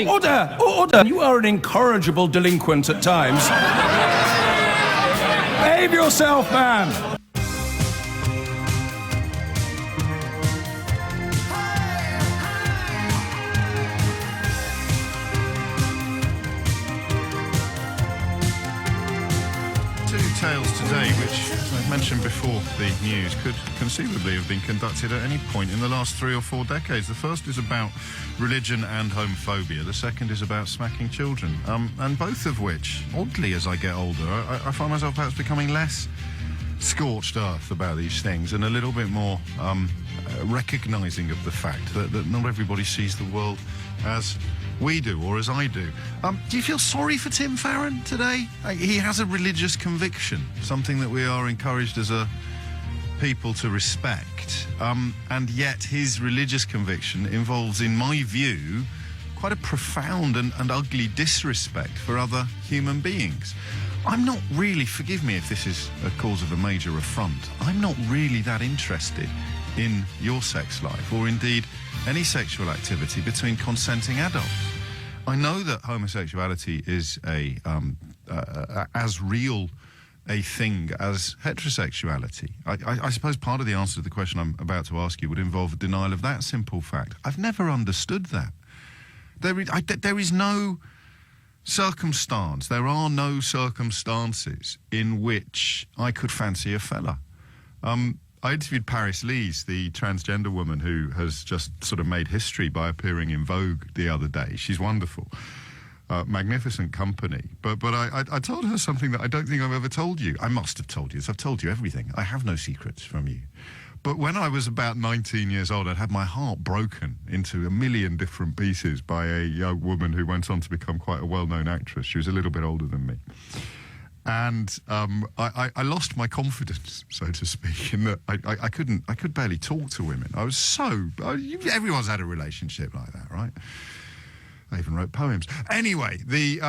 Order! Order! You are an incorrigible delinquent at times. Behave yourself, man! Tales today, which, as I mentioned before the news, could conceivably have been conducted at any point in the last 3 or 4 decades. The first is about religion and homophobia. The second is about smacking children. And both of which, oddly, as I get older, I find myself perhaps becoming less scorched earth about these things and a little bit more recognising of the fact that not everybody sees the world as we do, or as I do. Do you feel sorry for Tim Farron today? He has a religious conviction, something that we are encouraged as a people to respect. And yet his religious conviction involves, in my view, quite a profound and ugly disrespect for other human beings. I'm not really, forgive me if this is a cause of a major affront, I'm not really that interested in your sex life, or indeed any sexual activity between consenting adults. I know that homosexuality is as real a thing as heterosexuality. I suppose part of the answer to the question I'm about to ask you would involve a denial of that simple fact. I've never understood that. There is no circumstance, there are no circumstances in which I could fancy a fella. I interviewed Paris Lees, the transgender woman who has just sort of made history by appearing in Vogue the other day. She's wonderful. Magnificent company. But I told her something that I don't think I've ever told you. I must have told you this. I've told you everything. I have no secrets from you. But when I was about 19 years old, I'd had my heart broken into a million different pieces by a young woman who went on to become quite a well-known actress. She was a little bit older than me. And I lost my confidence, so to speak, in that I could barely talk to women. I was so... everyone's had a relationship like that, right? I even wrote poems. Anyway, the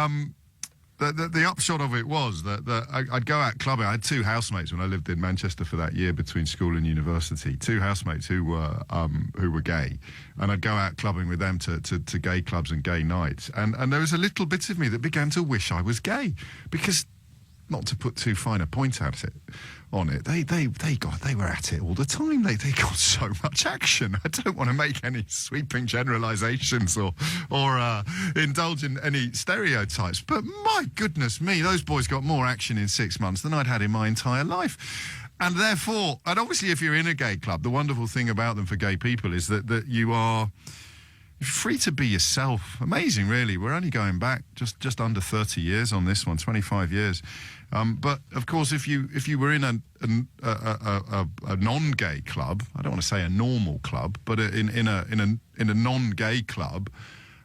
upshot of it was that I'd go out clubbing. I had 2 housemates when I lived in Manchester for that year between school and university. 2 housemates who were gay, and I'd go out clubbing with them to gay clubs and gay nights. And there was a little bit of me that began to wish I was gay, because, not to put too fine a point at it, on it, they were at it all the time. They got so much action. I don't want to make any sweeping generalisations or indulge in any stereotypes, but my goodness me, those boys got more action in 6 months than I'd had in my entire life. And therefore, and obviously if you're in a gay club, the wonderful thing about them for gay people is that you are free to be yourself. Amazing, really. We're only going back just under 30 years on this one, 25 years. But of course, if you were in a non-gay club, I don't want to say a normal club, but in a non-gay club,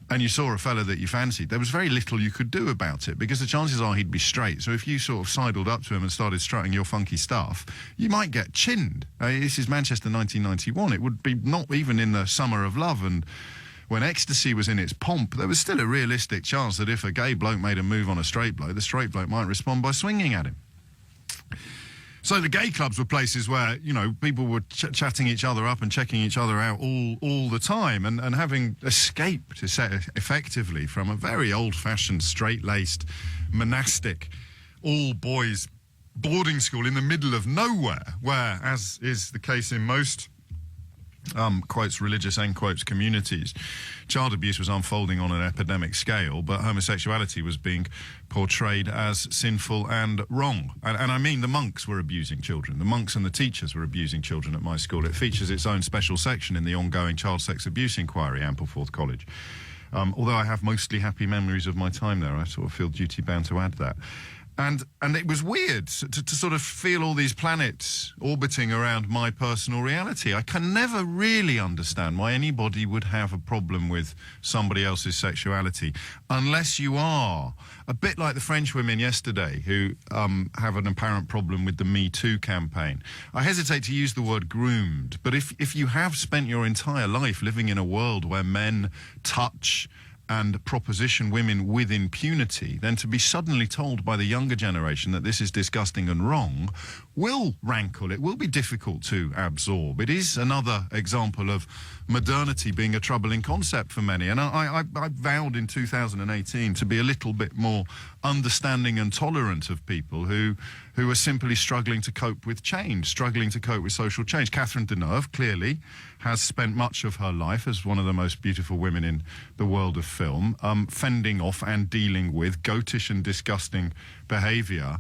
and you saw a fella that you fancied, there was very little you could do about it, because the chances are he'd be straight. So if you sort of sidled up to him and started strutting your funky stuff, you might get chinned. This is Manchester 1991. It would be not even in the summer of love, and when ecstasy was in its pomp, there was still a realistic chance that if a gay bloke made a move on a straight bloke, the straight bloke might respond by swinging at him. So the gay clubs were places where, you know, people were chatting each other up and checking each other out all the time, and having escaped effectively from a very old-fashioned, straight-laced, monastic, all-boys boarding school in the middle of nowhere, where, as is the case in most quotes religious end quotes communities, child abuse was unfolding on an epidemic scale, but homosexuality was being portrayed as sinful and wrong. And I mean, the monks were abusing children. The monks and the teachers were abusing children at my school. It features its own special section in the ongoing child sex abuse inquiry, Ampleforth College. Although I have mostly happy memories of my time there, I sort of feel duty-bound to add that. And it was weird to sort of feel all these planets orbiting around my personal reality. I can never really understand why anybody would have a problem with somebody else's sexuality, unless you are a bit like the French women yesterday who have an apparent problem with the Me Too campaign. I hesitate to use the word groomed, but if you have spent your entire life living in a world where men touch and proposition women with impunity, then to be suddenly told by the younger generation that this is disgusting and wrong will rankle. It will be difficult to absorb. It is another example of modernity being a troubling concept for many. And I vowed in 2018 to be a little bit more understanding and tolerant of people who are simply struggling to cope with change, struggling to cope with social change. Catherine Deneuve clearly has spent much of her life as one of the most beautiful women in the world of film, fending off and dealing with goatish and disgusting behaviour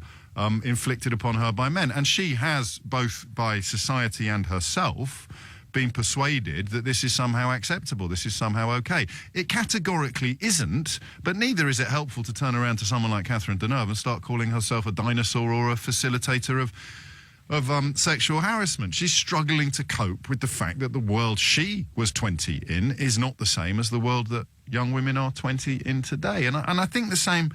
inflicted upon her by men. And she has, both by society and herself, been persuaded that this is somehow acceptable, this is somehow okay. It categorically isn't, but neither is it helpful to turn around to someone like Catherine Deneuve and start calling herself a dinosaur or a facilitator of sexual harassment. She's struggling to cope with the fact that the world she was 20 in is not the same as the world that young women are 20 in today. And I think the same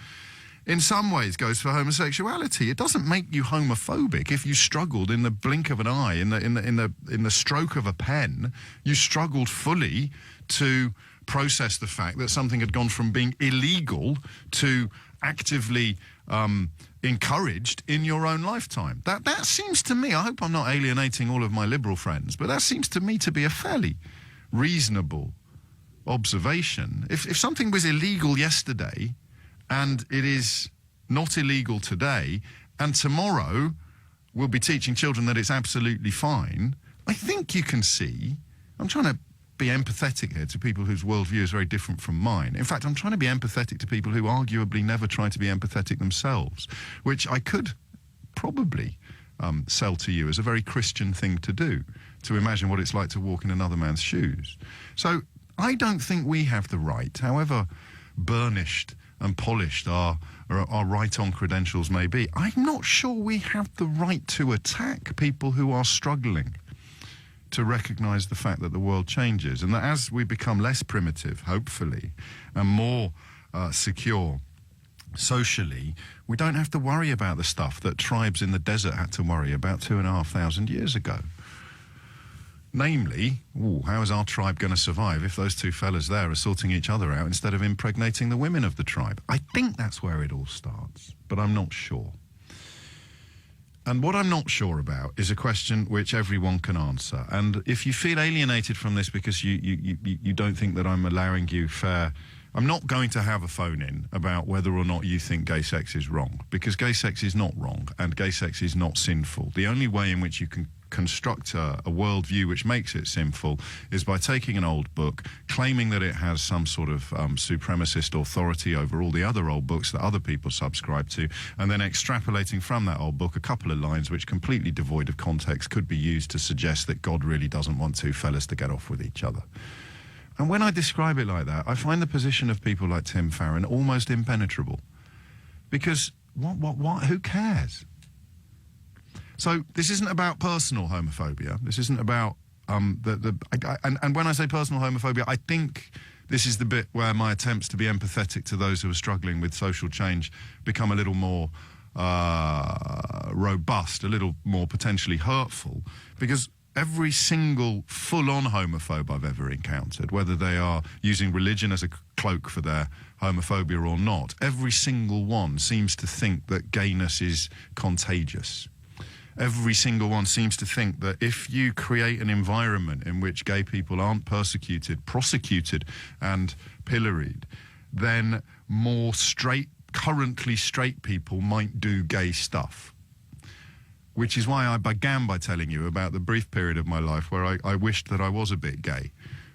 in some ways goes for homosexuality. It doesn't make you homophobic if you struggled in the blink of an eye, in the stroke of a pen. You struggled fully to process the fact that something had gone from being illegal to actively encouraged in your own lifetime. That seems to me, I hope I'm not alienating all of my liberal friends, but that seems to me to be a fairly reasonable observation. If something was illegal yesterday and it is not illegal today, and tomorrow we'll be teaching children that it's absolutely fine, I think you can see, I'm trying to be empathetic here to people whose worldview is very different from mine. In fact, I'm trying to be empathetic to people who arguably never try to be empathetic themselves, which I could probably sell to you as a very Christian thing to do, to imagine what it's like to walk in another man's shoes. So I don't think we have the right, however burnished and polished our right-on credentials may be, I'm not sure we have the right to attack people who are struggling to recognise the fact that the world changes, and that as we become less primitive, hopefully, and more secure socially, we don't have to worry about the stuff that tribes in the desert had to worry about 2,500 years ago. Namely, how is our tribe going to survive if those two fellas there are sorting each other out instead of impregnating the women of the tribe? I think that's where it all starts, but I'm not sure. And what I'm not sure about is a question which everyone can answer. And if you feel alienated from this because you don't think that I'm allowing you fair, I'm not going to have a phone-in about whether or not you think gay sex is wrong, because gay sex is not wrong and gay sex is not sinful. The only way in which you can construct a worldview which makes it sinful is by taking an old book, claiming that it has some sort of supremacist authority over all the other old books that other people subscribe to, and then extrapolating from that old book a couple of lines which, completely devoid of context, could be used to suggest that God really doesn't want two fellas to get off with each other. And when I describe it like that, I find the position of people like Tim Farron almost impenetrable. Because what, who cares? So this isn't about personal homophobia. This isn't about and when I say personal homophobia, I think this is the bit where my attempts to be empathetic to those who are struggling with social change become a little more robust, a little more potentially hurtful, because every single full-on homophobe I've ever encountered, whether they are using religion as a cloak for their homophobia or not, every single one seems to think that gayness is contagious. Every single one seems to think that if you create an environment in which gay people aren't persecuted, prosecuted and pilloried, then more currently straight people might do gay stuff. Which is why I began by telling you about the brief period of my life where I wished that I was a bit gay,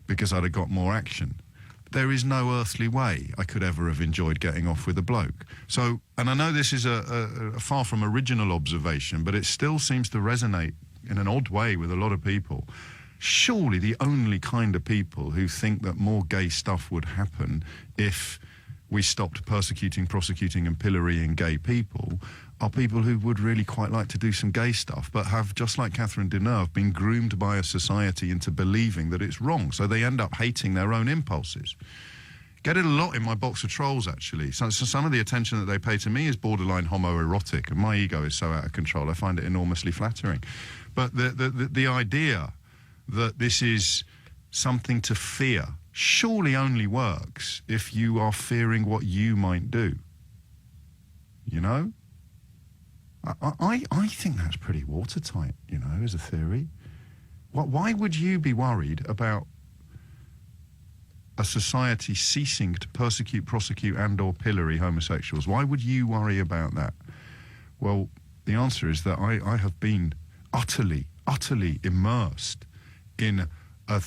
because I'd have got more action. There is no earthly way I could ever have enjoyed getting off with a bloke. So, and I know this is a far from original observation, but it still seems to resonate in an odd way with a lot of people. Surely the only kind of people who think that more gay stuff would happen if we stopped persecuting, prosecuting and pillorying gay people are people who would really quite like to do some gay stuff, but have, just like Catherine Deneuve, been groomed by a society into believing that it's wrong. So they end up hating their own impulses. Get it a lot in my box of trolls, actually. So some of the attention that they pay to me is borderline homoerotic, and my ego is so out of control, I find it enormously flattering. But the idea that this is something to fear surely only works if you are fearing what you might do. You know? I think that's pretty watertight, you know, as a theory. Why would you be worried about a society ceasing to persecute, prosecute and or pillory homosexuals? Why would you worry about that? Well, the answer is that I have been utterly immersed in a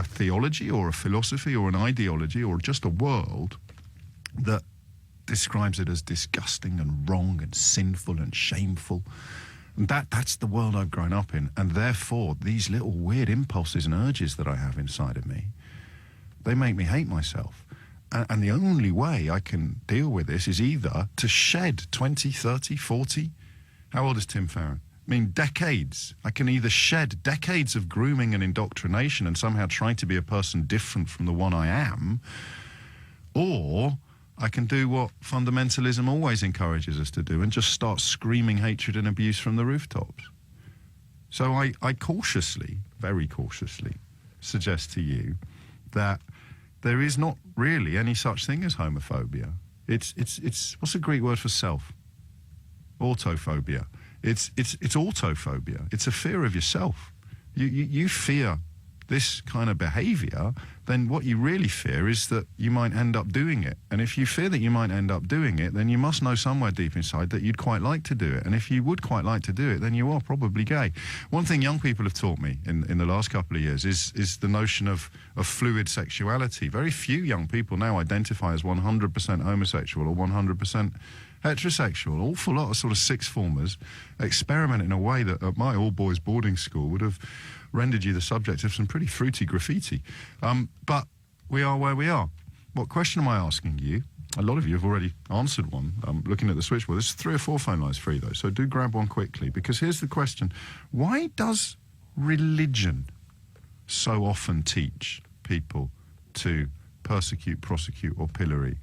theology or a philosophy or an ideology or just a world that describes it as disgusting and wrong and sinful and shameful. And that's the world I've grown up in. And therefore, these little weird impulses and urges that I have inside of me, they make me hate myself. And the only way I can deal with this is either to shed 20, 30, 40... How old is Tim Farron? I mean, decades. I can either shed decades of grooming and indoctrination and somehow try to be a person different from the one I am, or I can do what fundamentalism always encourages us to do and just start screaming hatred and abuse from the rooftops. So I cautiously, very cautiously, suggest to you that there is not really any such thing as homophobia. It's what's the Greek word for self? Autophobia. It's autophobia. It's a fear of yourself. You fear this kind of behaviour, then what you really fear is that you might end up doing it. And if you fear that you might end up doing it, then you must know somewhere deep inside that you'd quite like to do it. And if you would quite like to do it, then you are probably gay. One thing young people have taught me in the last couple of years is the notion of fluid sexuality. Very few young people now identify as 100% homosexual or 100% heterosexual. An awful lot of sort of sixth formers experiment in a way that at my all-boys boarding school would have rendered you the subject of some pretty fruity graffiti. But we are where we are. What question am I asking you? A lot of you have already answered one. Looking at the switchboard, there's 3 or 4 phone lines free though, so do grab one quickly, because here's the question. Why does religion so often teach people to persecute, prosecute or pillory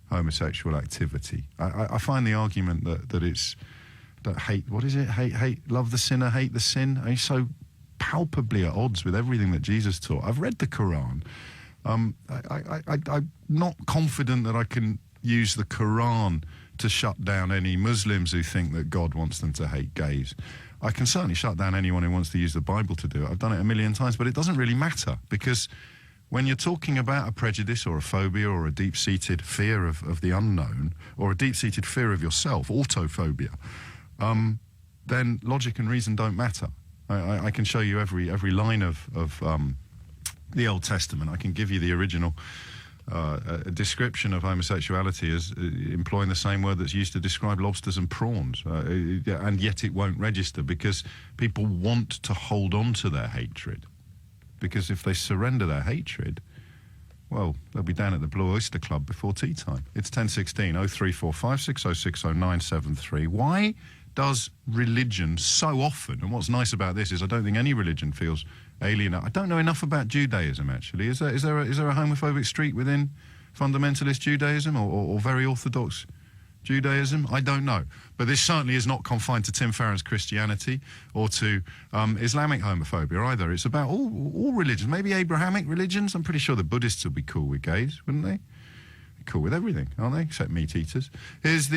homosexual activity? I find the argument that it's that hate, what is it? Hate, love the sinner, hate the sin. It's so palpably at odds with everything that Jesus taught. I've read the Quran. I'm not confident that I can use the Quran to shut down any Muslims who think that God wants them to hate gays. I can certainly shut down anyone who wants to use the Bible to do it. I've done it a million times, but it doesn't really matter, because when you're talking about a prejudice or a phobia or a deep-seated fear of the unknown, or a deep-seated fear of yourself, autophobia, then logic and reason don't matter. I can show you every line of the Old Testament. I can give you the original description of homosexuality as employing the same word that's used to describe lobsters and prawns, and yet it won't register because people want to hold on to their hatred. Because if they surrender their hatred, well, they'll be down at the Blue Oyster Club before tea time. It's 1016 0345 6060 973. Why does religion so often, and what's nice about this is I don't think any religion feels alien. I don't know enough about Judaism, actually. Is there a homophobic streak within fundamentalist Judaism or very orthodox Judaism? I don't know. But this certainly is not confined to Tim Farron's Christianity or to Islamic homophobia either. It's about all religions, maybe Abrahamic religions. I'm pretty sure the Buddhists would be cool with gays, wouldn't they? They're cool with everything, aren't they? Except meat eaters. Here's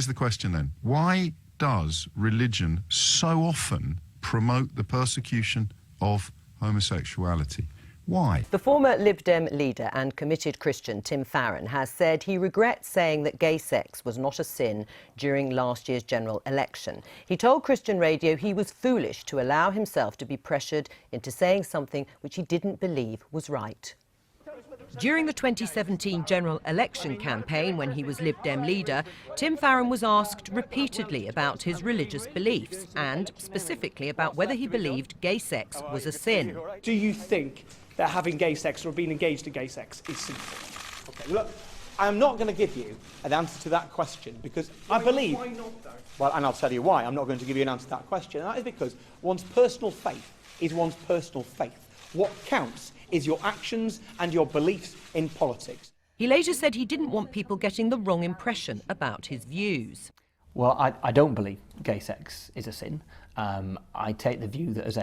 the question then. Why does religion so often promote the persecution of homosexuality? Why? The former Lib Dem leader and committed Christian Tim Farron has said he regrets saying that gay sex was not a sin during last year's general election. He told Christian Radio he was foolish to allow himself to be pressured into saying something which he didn't believe was right. During the 2017 general election campaign, when he was Lib Dem leader, Tim Farron was asked repeatedly about his religious beliefs and specifically about whether he believed gay sex was a sin. Do you think that having gay sex or being engaged in gay sex is sinful? Okay, look, I'm not going to give you an answer to that question because I believe... Why not, though? Well, and I'll tell you why. I'm not going to give you an answer to that question. And that is because one's personal faith is one's personal faith. What counts is your actions and your beliefs in politics. He later said he didn't want people getting the wrong impression about his views. Well, I don't believe gay sex is a sin. I take the view that as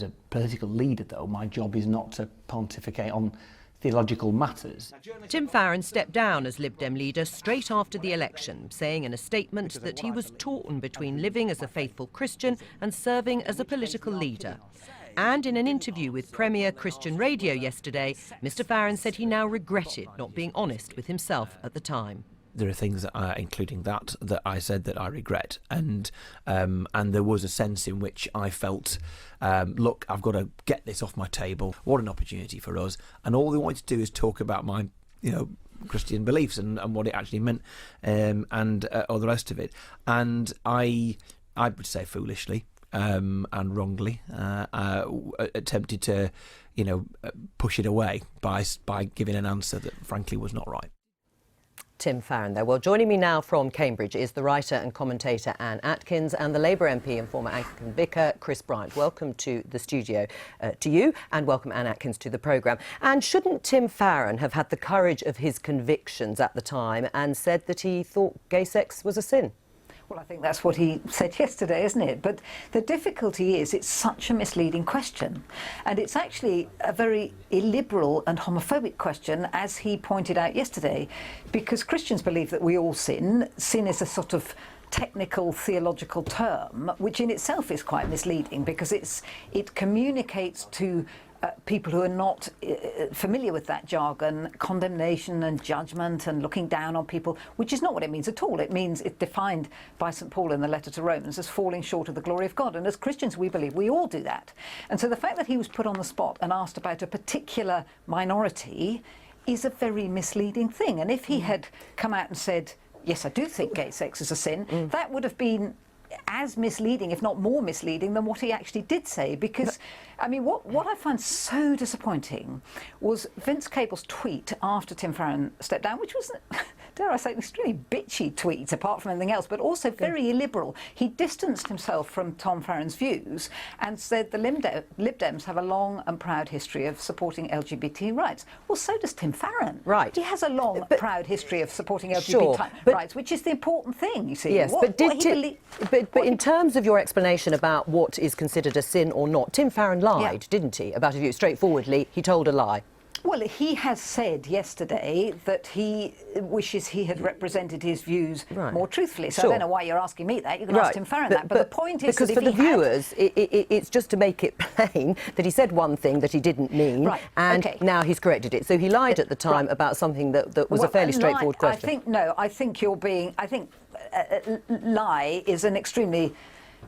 a political leader, though, my job is not to pontificate on theological matters. Tim Farron stepped down as Lib Dem leader straight after the election, saying in a statement that he was torn between living as a faithful Christian and serving as a political leader. And in an interview with Premier Christian Radio yesterday, Mr Farron said he now regretted not being honest with himself at the time. There are things that including that I said that I regret, and there was a sense in which I felt, look, I've got to get this off my table. What an opportunity for us! And all they wanted to do is talk about my, Christian beliefs and what it actually meant, and all the rest of it. And I would say foolishly and wrongly attempted to, push it away by giving an answer that frankly was not right. Tim Farron there. Well, joining me now from Cambridge is the writer and commentator Anne Atkins and the Labour MP and former Anglican vicar Chris Bryant. Welcome to the studio to you, and welcome Anne Atkins to the programme. And shouldn't Tim Farron have had the courage of his convictions at the time and said that he thought gay sex was a sin? Well, I think that's what he said yesterday, isn't it? But the difficulty is it's such a misleading question. And it's actually a very illiberal and homophobic question, as he pointed out yesterday, because Christians believe that we all sin. Sin is a sort of technical theological term, which in itself is quite misleading because it communicates to people who are not familiar with that jargon, condemnation and judgment and looking down on people, which is not what it means at all. It means it's defined by St Paul in the letter to Romans as falling short of the glory of God. And as Christians, we believe we all do that. And so the fact that he was put on the spot and asked about a particular minority is a very misleading thing. And if he had come out and said, yes, I do think gay sex is a sin, that would have been as misleading, if not more misleading, than what he actually did say. Because, I mean, what I find so disappointing was Vince Cable's tweet after Tim Farron stepped down, which was, dare I say, an extremely bitchy tweet, apart from anything else, but also very illiberal. He distanced himself from Tom Farron's views and said the Lib Dems have a long and proud history of supporting LGBT rights. Well, so does Tim Farron. Right. He has a long, proud history of supporting LGBT rights, which is the important thing, you see. Yes, but in terms of your explanation about what is considered a sin or not, Tim Farron lied, didn't he, about his view? Straightforwardly, he told a lie. Well, he has said yesterday that he wishes he had represented his views more truthfully. So I don't know why you're asking me that. You can ask Tim Farron that. But the point is because that for the viewers, it's just to make it plain that he said one thing that he didn't mean, and now he's corrected it. So he lied at the time about something that was a fairly straightforward question. I think you're being. I think lie is an extremely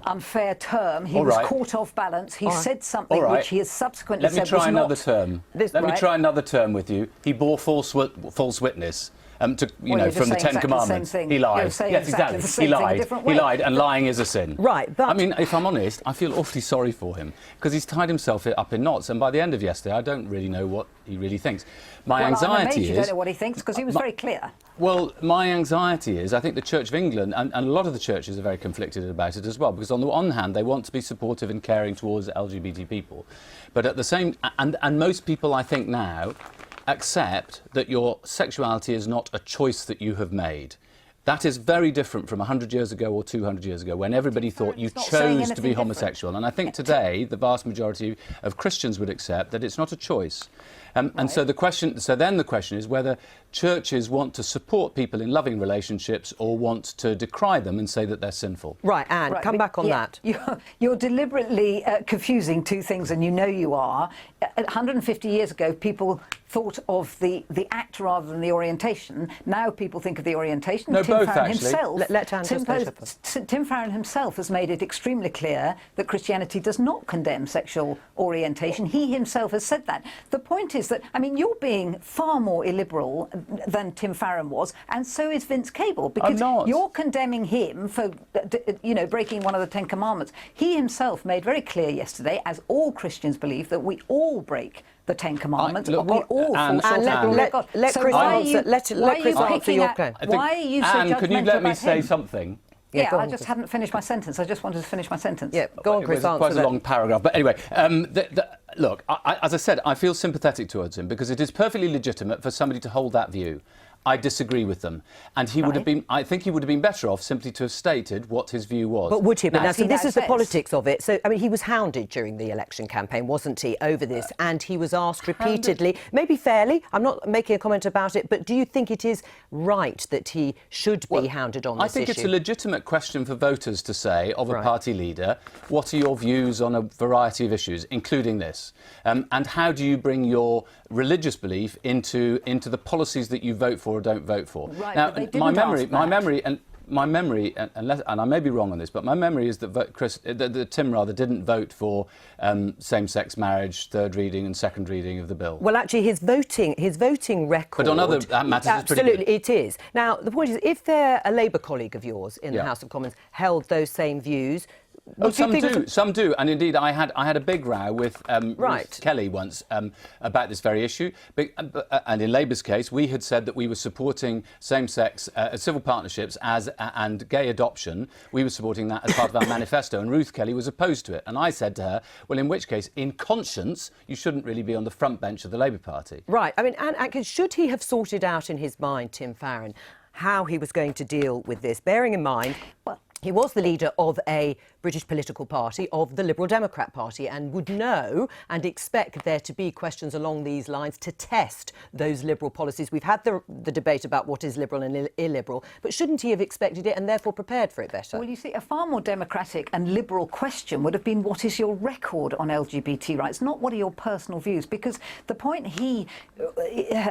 unfair term. He was caught off balance. He said something which he has subsequently said was not... Let me try another term. Let me try another term with you. He bore false witness. From the Ten Commandments. He lied. Yes, exactly. He lied. He lied, and lying is a sin. Right, but... I mean, if I'm honest, I feel awfully sorry for him, because he's tied himself up in knots, and by the end of yesterday, I don't really know what he really thinks. My anxiety is... you don't know what he thinks, because he was very clear. Well, my anxiety is, I think the Church of England, and a lot of the churches are very conflicted about it as well, because on the one hand, they want to be supportive and caring towards LGBT people, but at the same... And most people, I think now, accept that your sexuality is not a choice that you have made. That is very different from 100 years ago or 200 years ago, when everybody thought you chose to be homosexual. And I think today the vast majority of Christians would accept that it's not a choice. And so then the question is whether churches want to support people in loving relationships or want to decry them and say that they're sinful. Right, Anne, come back on that. You're deliberately confusing two things, and you know you are. 150 years ago, people thought of the act rather than the orientation. Now people think of the orientation. No, Tim both, Farron actually. himself, Tim Farron himself has made it extremely clear that Christianity does not condemn sexual orientation. He himself has said that. The point is that, I mean, you're being far more illiberal than Tim Farron was, and so is Vince Cable, because you're condemning him for, breaking one of the Ten Commandments. He himself made very clear yesterday, as all Christians believe, that we all break the Ten Commandments. We all fall short of the glory of God. Let Chris answer your claim. Why are you so judgmental? Could you let me say something? I just hadn't finished my sentence. I just wanted to finish my sentence. Yeah, go on, Chris. It was quite a long paragraph. But anyway, look, as I said, I feel sympathetic towards him because it is perfectly legitimate for somebody to hold that view. I disagree with them. And he would have been, I think he would have been better off simply to have stated what his view was. But would he? But now, so this is the says. politics of it. So, I mean, he was hounded during the election campaign, wasn't he, over this? And he was asked repeatedly, maybe fairly, I'm not making a comment about it, but do you think it is right that he should be hounded on this issue? I think it's a legitimate question for voters to say of a party leader, what are your views on a variety of issues, including this? And how do you bring your religious belief into the policies that you vote for or don't vote for? Right, now, but they didn't my memory, and I may be wrong on this, but my memory is that Tim didn't vote for same-sex marriage, third reading and second reading of the bill. Well, actually, his voting record... But on other matters, it's pretty absolutely, good. it is. Now, the point is, if a Labour colleague of yours in the House of Commons held those same views... Some do, and indeed I had a big row with Ruth Kelly once about this very issue. And in Labour's case, we had said that we were supporting same-sex civil partnerships and gay adoption. We were supporting that as part of our manifesto, and Ruth Kelly was opposed to it. And I said to her, well, in which case, in conscience, you shouldn't really be on the front bench of the Labour Party. Right. I mean, and should he have sorted out in his mind, Tim Farron, how he was going to deal with this, bearing in mind... He was the leader of a British political party, of the Liberal Democrat Party, and would know and expect there to be questions along these lines to test those liberal policies. We've had the debate about what is liberal and illiberal, but shouldn't he have expected it and therefore prepared for it better? Well, you see, a far more democratic and liberal question would have been, what is your record on LGBT rights, not what are your personal views, because the point he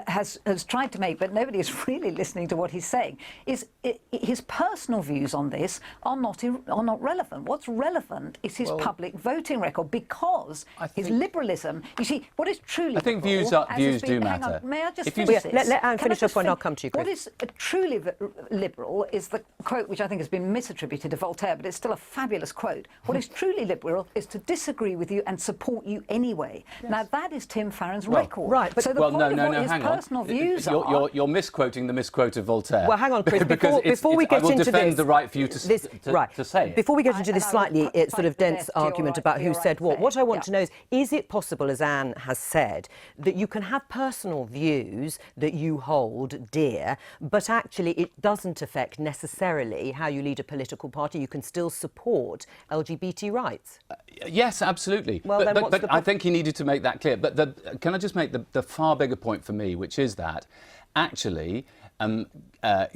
has tried to make, but nobody is really listening to what he's saying, is his personal views on this are not relevant. What's relevant is his public voting record, because his liberalism. You see, what is truly I think liberal, views do hang matter. on, may I just If you finish just- this? Let Anne Can I finish her just point, fin- I'll come to you, Chris. What is truly liberal is the quote, which I think has been misattributed to Voltaire, but it's still a fabulous quote. What is truly liberal is to disagree with you and support you anyway. Yes. Now, that is Tim Farron's record. Right, but so the point of what his personal views are... You're misquoting the misquote of Voltaire. Well, hang on, Chris, before we get I will into defend this... the right for you to say it. Before we get into this slightly sort of dense argument about who said what I want to know is it possible, as Anne has said, that you can have personal views that you hold dear, but actually it doesn't affect necessarily how you lead a political party? You can still support LGBT rights? Yes, absolutely. Well, but I think he needed to make that clear. But can I just make the far bigger point for me, which is that actually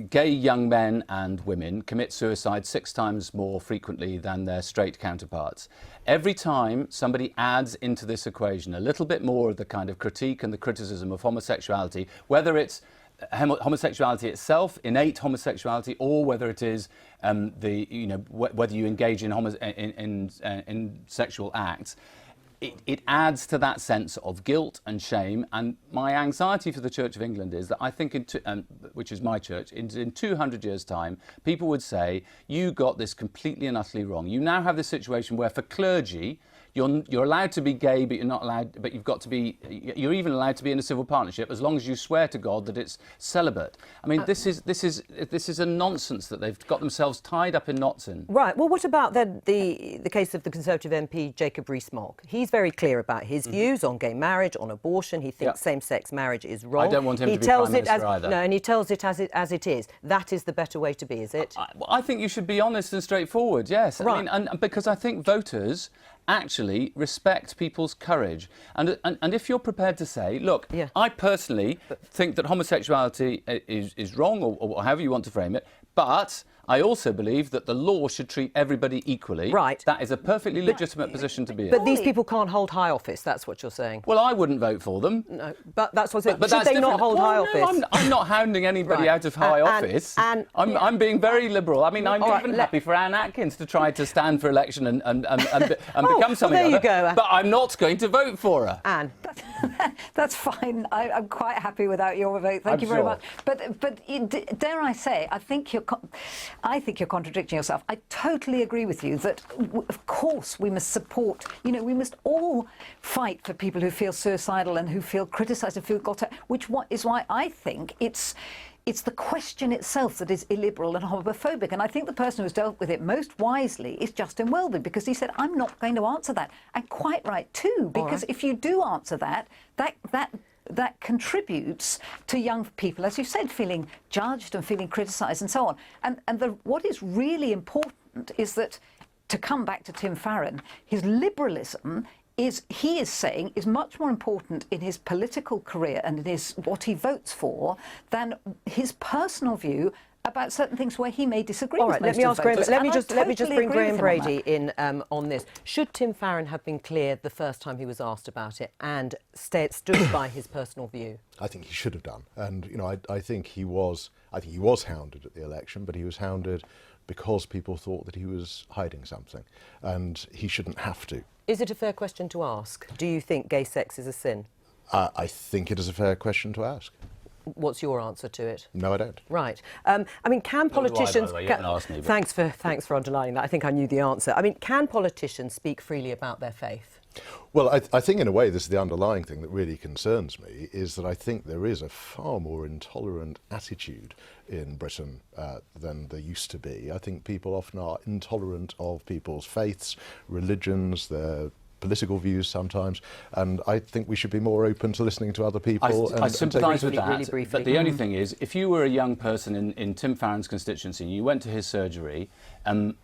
gay young men and women commit suicide 6 times more frequently than their straight counterparts. Every time somebody adds into this equation a little bit more of the kind of critique and the criticism of homosexuality, whether it's homosexuality itself, innate homosexuality, or whether it is whether you engage in sexual acts, it adds to that sense of guilt and shame. And my anxiety for the Church of England is that I think, which is my church, in 200 years' time, people would say, you got this completely and utterly wrong. You now have this situation where for clergy, you're allowed to be gay, but you're not allowed. But you've got to be. You're even allowed to be in a civil partnership as long as you swear to God that it's celibate. I mean, this is a nonsense that they've got themselves tied up in knots in. Right. Well, what about then the case of the Conservative MP Jacob Rees-Mogg? He's very clear about his views on gay marriage, on abortion. He thinks same-sex marriage is wrong. I don't want him to be Prime Minister either. No, and he tells it as it is. That is the better way to be, is it? I think you should be honest and straightforward. Yes. Right. I mean, and because I think voters actually respect people's courage. And if you're prepared to say, look, I personally think that homosexuality is wrong, or however you want to frame it, but I also believe that the law should treat everybody equally. Right. That is a perfectly legitimate position to be in. But these people can't hold high office, that's what you're saying. Well, I wouldn't vote for them. No, but that's what I'm saying. But Should that's they not different. hold high No, office? I'm not hounding anybody out of high office. I'm being very liberal. I mean, I'm even happy for Anne Atkins to try to stand for election and become something there you other, go. But I'm not going to vote for her. Anne. That's fine. I'm quite happy without your vote. Thank you very much. But dare I say, I think you're contradicting yourself. I totally agree with you that, of course, we must support. We must all fight for people who feel suicidal and who feel criticised and feel which is why I think it's the question itself that is illiberal and homophobic. And I think the person who's dealt with it most wisely is Justin Welby, because he said, I'm not going to answer that. And quite right too, because if you do answer that that contributes to young people, as you said, feeling judged and feeling criticised and so on. And what is really important is that, to come back to Tim Farron, his liberalism he is saying is much more important in his political career and in what he votes for than his personal view about certain things where he may disagree with most of the voters. Let me just bring Graham Brady in on this. Should Tim Farron have been clear the first time he was asked about it and stood by his personal view? I think he should have done, and I think he was hounded at the election, but he was hounded because people thought that he was hiding something, and he shouldn't have to. Is it a fair question to ask? Do you think gay sex is a sin? I think it is a fair question to ask. What's your answer to it? No, I don't. Right. I mean, can politicians... You haven't asked me, Thanks for underlining that. I think I knew the answer. I mean, can politicians speak freely about their faith? Well, I think in a way this is the underlying thing that really concerns me, is that I think there is a far more intolerant attitude in Britain than there used to be. I think people often are intolerant of people's faiths, religions, their political views sometimes, and I think we should be more open to listening to other people. I sympathise with that, really briefly. but the only thing is, if you were a young person in Tim Farron's constituency, you went to his surgery and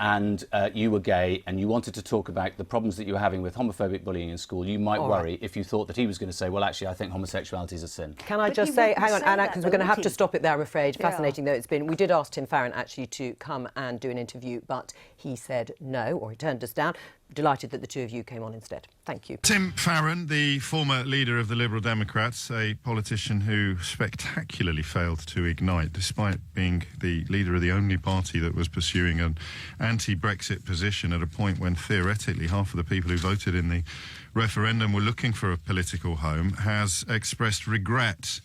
you were gay and you wanted to talk about the problems that you were having with homophobic bullying in school, you might worry if you thought that he was going to say, well, actually, I think homosexuality is a sin. Can I just say, hang on, Anna, because we're going to have to stop it there, I'm afraid. Yeah. Fascinating though it's been. We did ask Tim Farron actually to come and do an interview, but he said no, or he turned us down. Delighted that the two of you came on instead. Thank you. Tim Farron, the former leader of the Liberal Democrats, a politician who spectacularly failed to ignite, despite being the leader of the only party that was pursuing an anti-Brexit position at a point when theoretically half of the people who voted in the referendum were looking for a political home, has expressed regret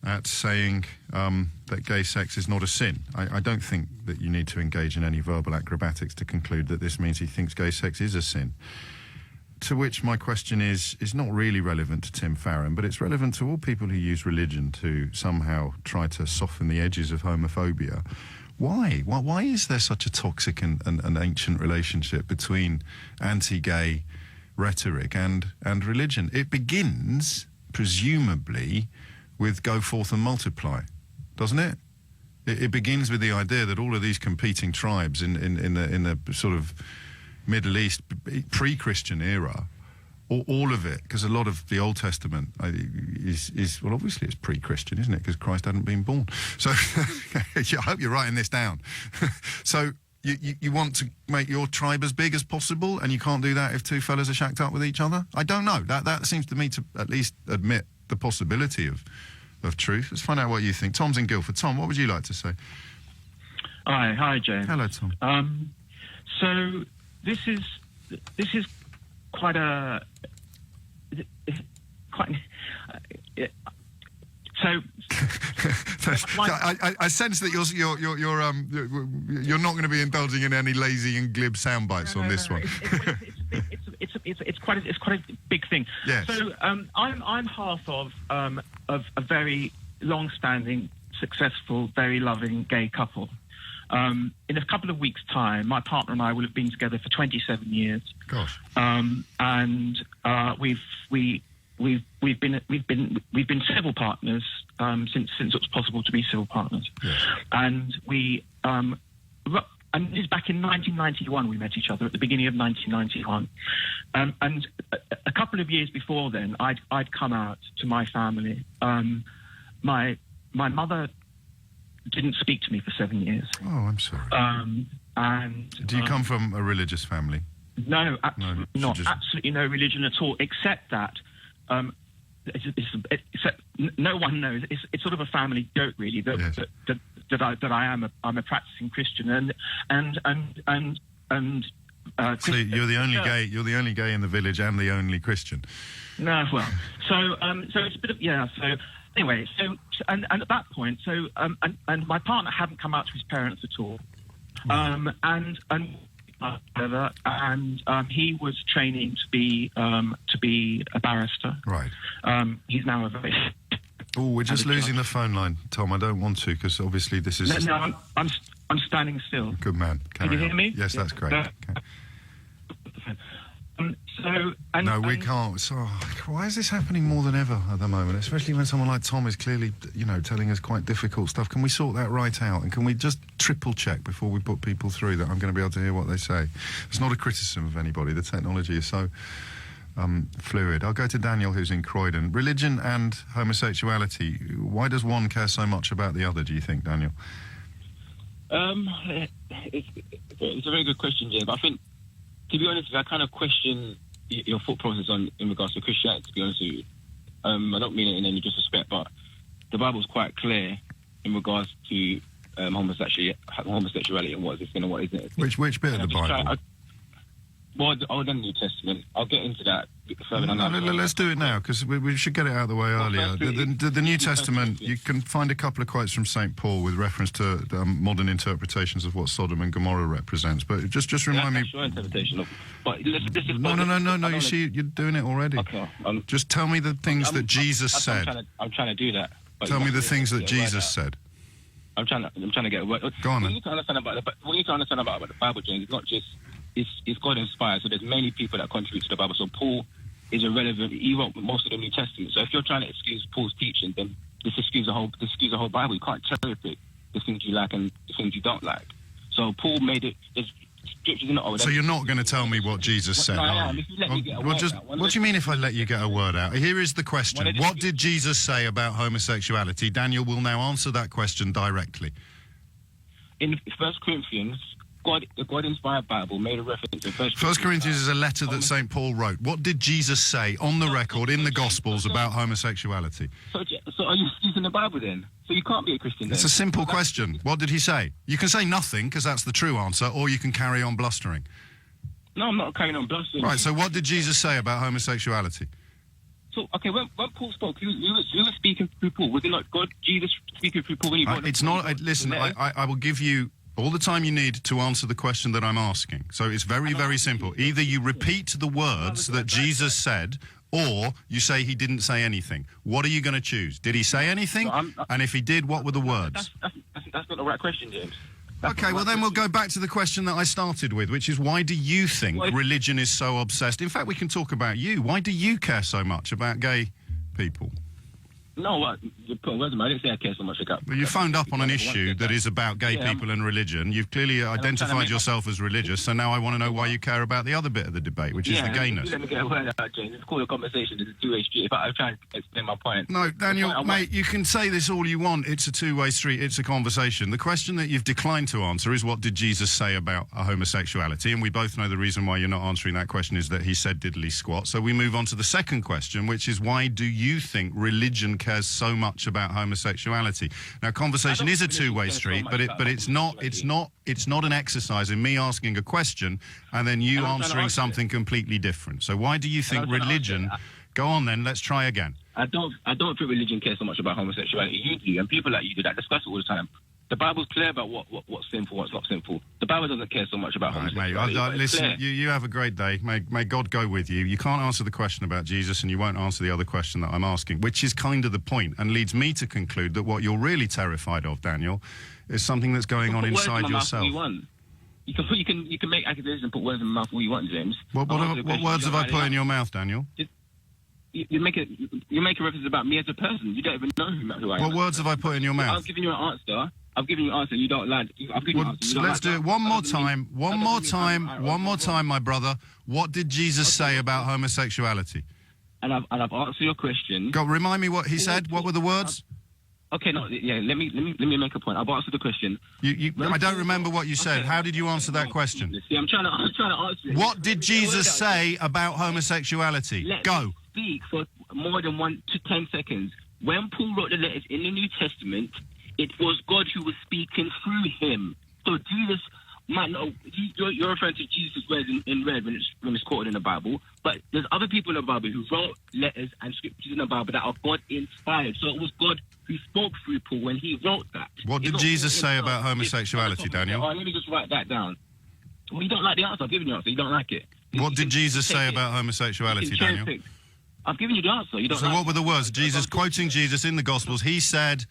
at saying that gay sex is not a sin. I don't think that you need to engage in any verbal acrobatics to conclude that this means he thinks gay sex is a sin. To which my question is not really relevant to Tim Farron, but it's relevant to all people who use religion to somehow try to soften the edges of homophobia. Why? Why is there such a toxic and ancient relationship between anti-gay rhetoric and religion? It begins, presumably, with go forth and multiply, doesn't it? It begins with the idea that all of these competing tribes in the sort of Middle East pre-Christian era, all of it, because a lot of the Old Testament is well, obviously it's pre-Christian, isn't it? Because Christ hadn't been born. So I hope you're writing this down. So you want to make your tribe as big as possible, and you can't do that if two fellas are shacked up with each other? I don't know. That seems to me to at least admit the possibility of truth. Let's find out what you think. Tom's in Guildford. Tom, what would you like to say? Hi, James. Hello, Tom. So this is quite a so. I sense that you're not going to be indulging in any lazy and glib sound bites on this one. It's quite a big thing. Yes. So I'm half of a very long-standing, successful, very loving gay couple. In a couple of weeks' time, my partner and I will have been together for 27 years. Gosh. And we've been civil partners since it was possible to be civil partners. Yes. And and this is back in 1991 we met each other, at the beginning of 1991. And a couple of years before then, I'd come out to my family. My mother didn't speak to me for 7 years. Oh, I'm sorry. And do you come from a religious family? No, absolutely not. Absolutely no religion at all, except that no one knows. It's sort of a family joke, really, that I'm a practicing Christian, and so you're the only gay. You're the only gay in the village and the only Christian. No, well, so it's a bit of So anyway, and at that point, and my partner hadn't come out to his parents at all, and he was training to be a barrister. Right. He's now a very. Oh, we're just losing the phone line, Tom. I don't want to, because obviously this is. No, I'm standing still. Good man. Can you hear me? Yes, that's great. Okay. No, we can't. So, why is this happening more than ever at the moment? Especially when someone like Tom is clearly, telling us quite difficult stuff. Can we sort that right out? And can we just triple check before we put people through that I'm going to be able to hear what they say? It's not a criticism of anybody. The technology is so fluid. I'll go to Daniel, who's in Croydon. Religion and homosexuality. Why does one care so much about the other, do you think, Daniel? It's a very good question, James. I think, to be honest, I kind of question your thought process in regards to Christianity, to be honest with you. I don't mean it in any disrespect, but the Bible's quite clear in regards to homosexuality and what is and what isn't it. Which bit of the Bible? Well, the New Testament. I'll get into that further on. Let's do it now, because we should get it out of the way earlier. The New Testament, you can find a couple of quotes from St. Paul with reference to modern interpretations of what Sodom and Gomorrah represents. But just remind me... Your interpretation of... But No, you see, you're doing it already. Okay. Just tell me the things that Jesus said. I'm trying to do that. Tell me the things that Jesus said. I'm trying to get a word. Go on, then. What you need to understand about the Bible, James, it's not just... It's God inspired, so there's many people that contribute to the Bible. So Paul is irrelevant. He wrote most of the New Testament. So if you're trying to excuse Paul's teaching, then this excuses the whole Bible. You can't cherry pick the things you like and the things you don't like. So Paul made it. There's scriptures in the Old. So you're not going to tell me what Jesus said, are you? What do you mean if I let you get a word out? Here is the question. What did Jesus say about homosexuality? Daniel will now answer that question directly. In 1 Corinthians, the God-inspired Bible made a reference to 1 Corinthians is a letter that St. Paul wrote. What did Jesus say on the record in the Gospels about homosexuality? So are you excusing the Bible then? So you can't be a Christian then? It's a simple question. What did he say? You can say nothing, because that's the true answer, or you can carry on blustering. No, I'm not carrying on blustering. Right, so what did Jesus say about homosexuality? So, okay, when Paul spoke, he was speaking through Paul. Was it not God, Jesus, speaking through Paul when he wrote It's not... Listen, I will give you all the time you need to answer the question that I'm asking. So it's very, very simple. Either you repeat the words that Jesus said, or you say he didn't say anything. What are you going to choose? Did he say anything? And if he did, what were the words? That's not the right question, James. Okay, well then we'll go back to the question that I started with, which is why do you think religion is so obsessed? In fact, we can talk about you. Why do you care so much about gay people? No, you're putting words in my mouth. I didn't say I care so much about... Well, you phoned up on an issue that is about gay people and religion. You've clearly identified yourself as religious, so now I want to know why you care about the other bit of the debate, which is the gayness. Let me get a word out, James. It's called a conversation. It's a two-way street. If I'm trying to explain my point... No, Daniel, mate, you can say this all you want. It's a two-way street. It's a conversation. The question that you've declined to answer is what did Jesus say about homosexuality? And we both know the reason why you're not answering that question is that he said diddly squat. So we move on to the second question, which is why do you think religion cares so much about homosexuality? Now, conversation is a two-way street, but it's not an exercise in me asking a question and then you answering something completely different. So why do you think religion... Go on then, let's try again. I don't think religion cares so much about homosexuality. You do, and people like you do that discuss it all the time. The Bible's clear about what's sinful, what's not sinful. The Bible doesn't care so much about homosexuality. Mate, listen, you have a great day. May God go with you. You can't answer the question about Jesus and you won't answer the other question that I'm asking, which is kind of the point and leads me to conclude that what you're really terrified of, Daniel, is something that's going on inside yourself. You can make accusations and put words in my mouth all you want, James. What words have I put in your mouth, Daniel? You're making references about me as a person. You don't even know who I am. What words have I put in your mouth? I've given you an answer. I've given you an answer. You don't like. Let's do it one more time. One more time, my brother. What did Jesus say about homosexuality? And I've answered your question. Go. Remind me what he said. What were the words? Okay, no, yeah. Let me make a point. I've answered the question. I don't remember what you said. How did you answer that question? See, I'm trying to answer it. What did Jesus say about homosexuality? Go. Speak for more than 1 to 10 seconds. When Paul wrote the letters in the New Testament, it was God who was speaking through him. So Jesus might not... You're referring to Jesus' words in red when it's quoted in the Bible, but there's other people in the Bible who wrote letters and scriptures in the Bible that are God-inspired. So it was God who spoke through Paul when he wrote that. What did Jesus say about homosexuality, Daniel? Let me just write that down. Well, you don't like the answer. I've given you the answer. You don't like it. What did Jesus say about homosexuality, Daniel? I've given you the answer. You don't. So what were the words? Jesus, quoting Jesus in the Gospels, he said...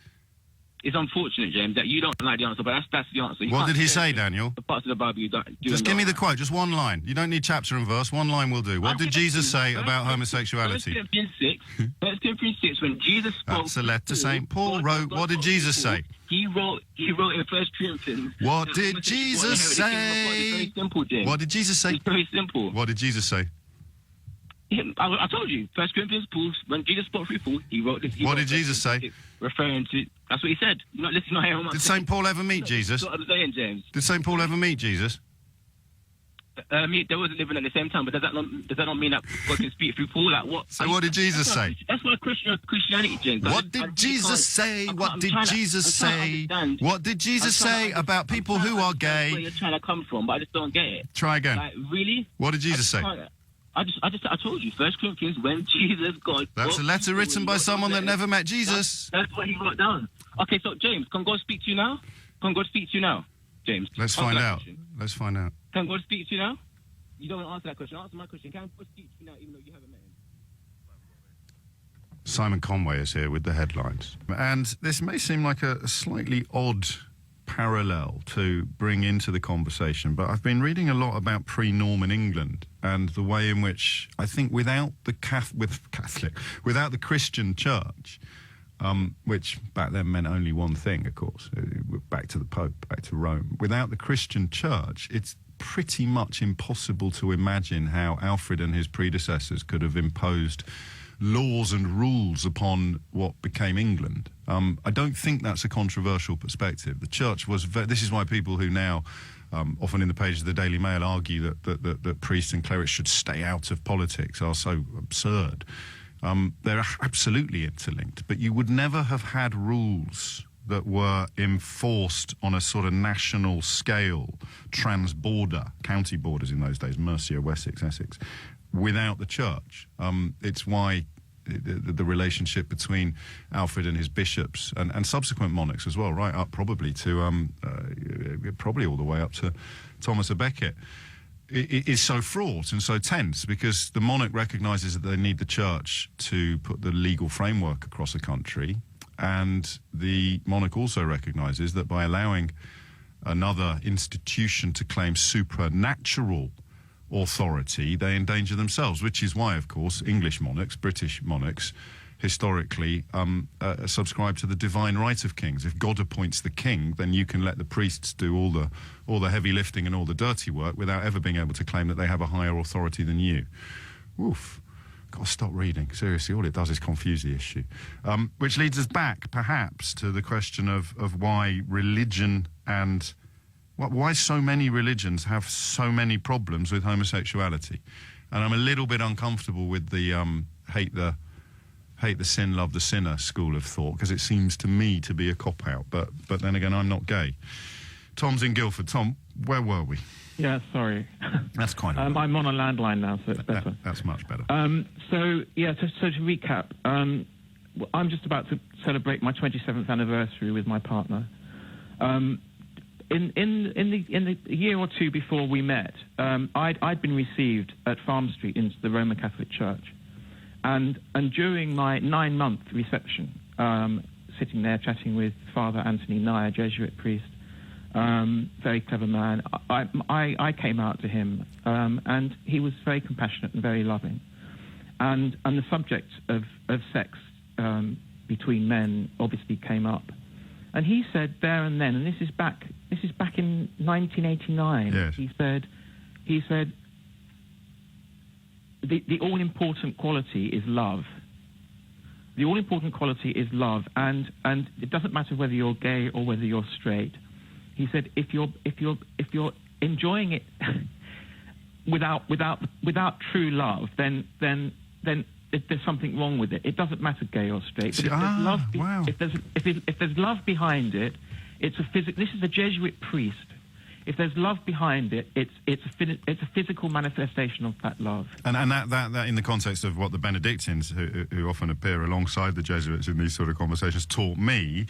it's unfortunate, James, that you don't like the answer, but that's the answer. What did he say, Daniel? The parts of the Bible you don't. Just give me the quote, just one line. You don't need chapter and verse. One line will do. What did Jesus say about homosexuality? 1 Corinthians 6, when Jesus spoke... That's a letter St. Paul wrote. What did Jesus say? He wrote in 1 Corinthians... What did Jesus say? It's very simple, James. What did Jesus say? It's very simple. What did Jesus say? I told you, 1 Corinthians, Paul, when Jesus spoke through Paul, he wrote this. What did Jesus say? Referring to, that's what he said. Not listen, not hearing. Did St. Paul ever meet Jesus? That's what I'm saying, James. Did St. Paul ever meet Jesus? They wasn't living at the same time, but does that not mean that God can speak through Paul? Like what? So what did Jesus say? That's why Christianity, James. What did Jesus say? What did Jesus say? What did Jesus say about people who are gay? Where you're trying to come from, but I just don't get it. Try again. Like really? What did Jesus say? I told you, 1 Corinthians, when Jesus God... That's a letter written by someone that never met Jesus. That's what he wrote down. Okay, so James, can God speak to you now? Can God speak to you now, James? Let's find out. Let's find out. Can God speak to you now? You don't want to answer that question. Answer my question. Can God speak to you now, even though you haven't met him? Simon Conway is here with the headlines. And this may seem like a slightly odd parallel to bring into the conversation, but I've been reading a lot about pre-Norman England and the way in which I think without the without the Christian church, which back then meant only one thing, of course, back to the Pope, back to Rome. Without the Christian church, it's pretty much impossible to imagine how Alfred and his predecessors could have imposed laws and rules upon what became England. I don't think that's a controversial perspective. The church was... This is why people who now, often in the pages of the Daily Mail, argue that priests and clerics should stay out of politics are so absurd. They're absolutely interlinked, but you would never have had rules that were enforced on a sort of national scale, trans-border, county borders in those days, Mercia, Wessex, Essex, without the church. It's why the relationship between Alfred and his bishops and subsequent monarchs as well, right up probably to probably all the way up to Thomas à Becket, is so fraught and so tense, because the monarch recognises that they need the church to put the legal framework across a country, and the monarch also recognises that by allowing another institution to claim supernatural authority, they endanger themselves, which is why, of course, English monarchs, British monarchs, historically subscribe to the divine right of kings. If God appoints the king, then you can let the priests do all the heavy lifting and all the dirty work without ever being able to claim that they have a higher authority than you. Oof. Got to stop reading. Seriously, all it does is confuse the issue. Which leads us back, perhaps, to the question of why religion and... why so many religions have so many problems with homosexuality. And I'm a little bit uncomfortable with the hate the sin, love the sinner school of thought, because it seems to me to be a cop-out. But then again, I'm not gay. Tom's in Guildford. Tom, where were we? Yeah, sorry. That's quite I'm on a landline now, so it's better. That's much better. So to recap, I'm just about to celebrate my 27th anniversary with my partner. In the year or two before we met, I'd been received at Farm Street into the Roman Catholic Church, and during my 9-month reception, sitting there chatting with Father Anthony Nye, a Jesuit priest, very clever man, I came out to him, and he was very compassionate and very loving, and the subject of sex between men obviously came up. And he said there and then, and this is back in 1989. Yes. He said, the all-important quality is love. The all-important quality is love, and it doesn't matter whether you're gay or whether you're straight. He said, if you're enjoying it without true love, then there's something wrong with it. It doesn't matter gay or straight. But if there's love behind it, it's a this is a Jesuit priest. If there's love behind it, it's a physical manifestation of that love. And that in the context of what the Benedictines, who often appear alongside the Jesuits in these sort of conversations, taught me,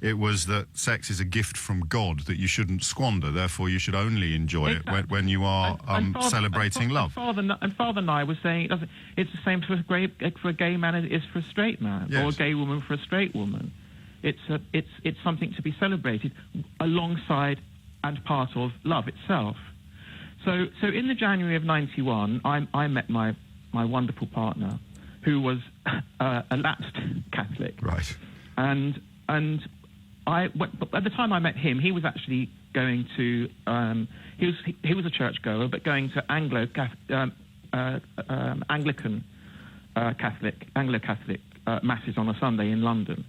it was that sex is a gift from God that you shouldn't squander. Therefore, you should only enjoy it when you are celebrating love. And Father Nye was saying it's the same for a gay man as it is for a straight man, or a gay woman for a straight woman. It's something to be celebrated alongside and part of love itself. So in the January of '91, I met my wonderful partner, who was a lapsed Catholic. Right. And at the time I met him, he was actually going to he was a churchgoer, but going to Anglican Anglo-Catholic masses on a Sunday in London,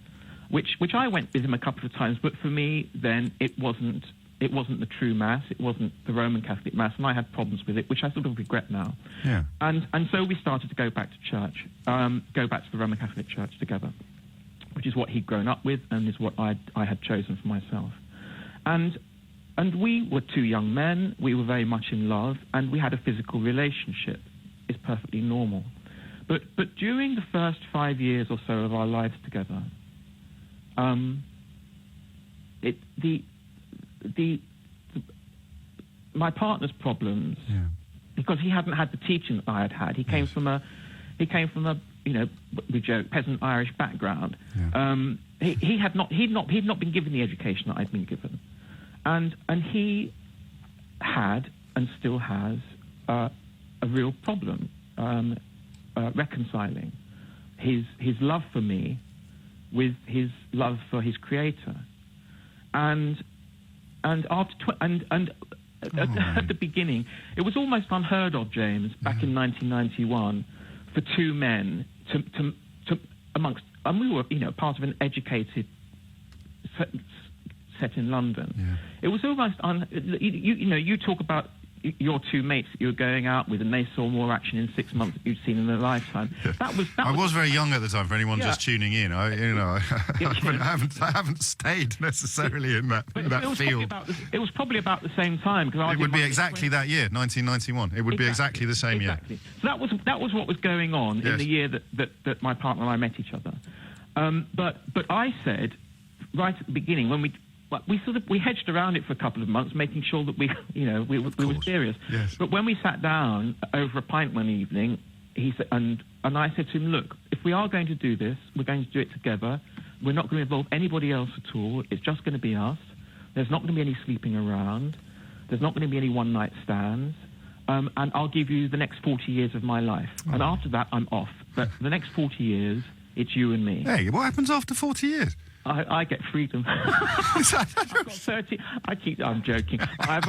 which I went with him a couple of times. But for me, then it wasn't the true Mass. It wasn't the Roman Catholic Mass, and I had problems with it, which I sort of regret now. Yeah. And so we started to go back to church, go back to the Roman Catholic Church together, which is what he'd grown up with and is what I had chosen for myself. And we were two young men. We were very much in love, and we had a physical relationship. It's perfectly normal. But during the first 5 years or so of our lives together, my partner's problems, because he hadn't had the teaching that I had had. He came from a we joke, peasant Irish background. He'd not been given the education that I'd been given, and he had and still has a real problem reconciling his love for me with his love for his Creator, and at the beginning, it was almost unheard of, James, back in 1991, for two men to amongst, and we were, part of an educated set in London. Yeah. It was almost you talk about your two mates that you were going out with, and they saw more action in 6 months than you'd seen in a lifetime. Yeah. I was very young at the time. For anyone just tuning in, I haven't stayed necessarily in that field. It was probably about the same time, because it would be exactly that year, 1991. It would be exactly the same year. So that was what was going on in the year that my partner and I met each other. But I said right at the beginning, when we hedged around it for a couple of months, making sure that we were serious. Yes. But when we sat down over a pint one evening, he said, and I said to him, look, if we are going to do this, we're going to do it together. We're not going to involve anybody else at all. It's just going to be us. There's not going to be any sleeping around. There's not going to be any one-night stands. And I'll give you the next 40 years of my life. Oh. And after that, I'm off. But the next 40 years, it's you and me. Hey, what happens after 40 years? I get freedom. I've got 30. I'm joking. I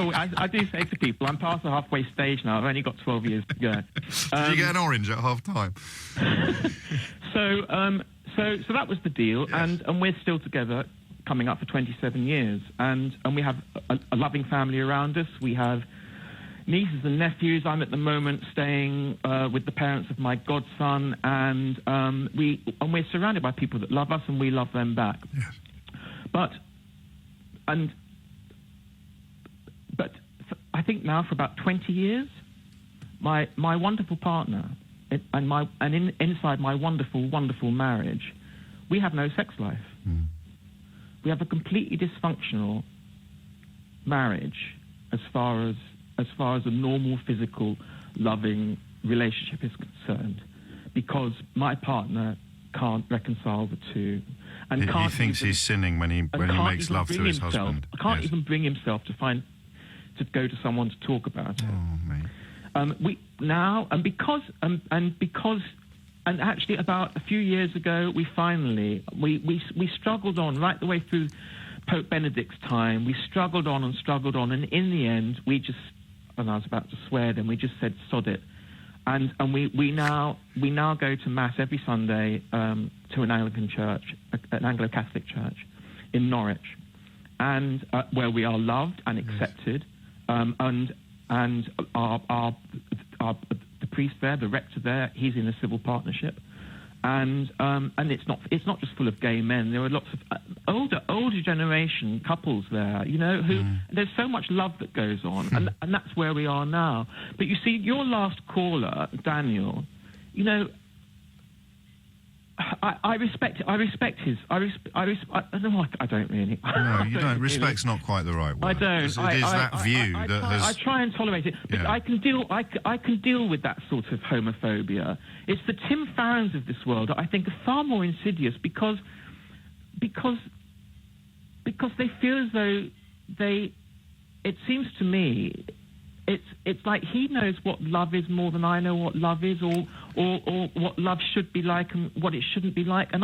do say to people, I'm past the halfway stage now. I've only got 12 years to go. Did you get an orange at half time? So that was the deal, yes. and we're still together, coming up for 27 years, and we have a loving family around us. We have nieces and nephews. I'm at the moment staying with the parents of my godson, and we're surrounded by people that love us, and we love them back. Yes. But I think now for about 20 years, my wonderful partner inside my wonderful marriage, we have no sex life. Mm. We have a completely dysfunctional marriage as far as a normal, physical, loving relationship is concerned, because my partner can't reconcile the two. And he thinks he's sinning when he makes love to his husband. Can't even bring himself to go to someone to talk about it. Oh, mate. And actually about a few years ago, we struggled on right the way through Pope Benedict's time. We struggled on, and in the end, and I was about to swear then, we just said, sod it. And we now go to Mass every Sunday to an Anglican church, an Anglo-Catholic church in Norwich, and where we are loved and accepted, and the priest there, the rector there, he's in a civil partnership. And it's not just full of gay men. There are lots of older generation couples there, who there's so much love that goes on, and that's where we are now. But you see, your last caller, Daniel, I respect his. I don't really. No, you don't. Respect's not quite the right word. I don't. It is that view that has. I try and tolerate it, but I can deal. I can deal with that sort of homophobia. It's the Tim Farrons of this world that I think are far more insidious, because because they feel as though it seems to me, it's like he knows what love is more than I know what love is, or what love should be like and what it shouldn't be like, and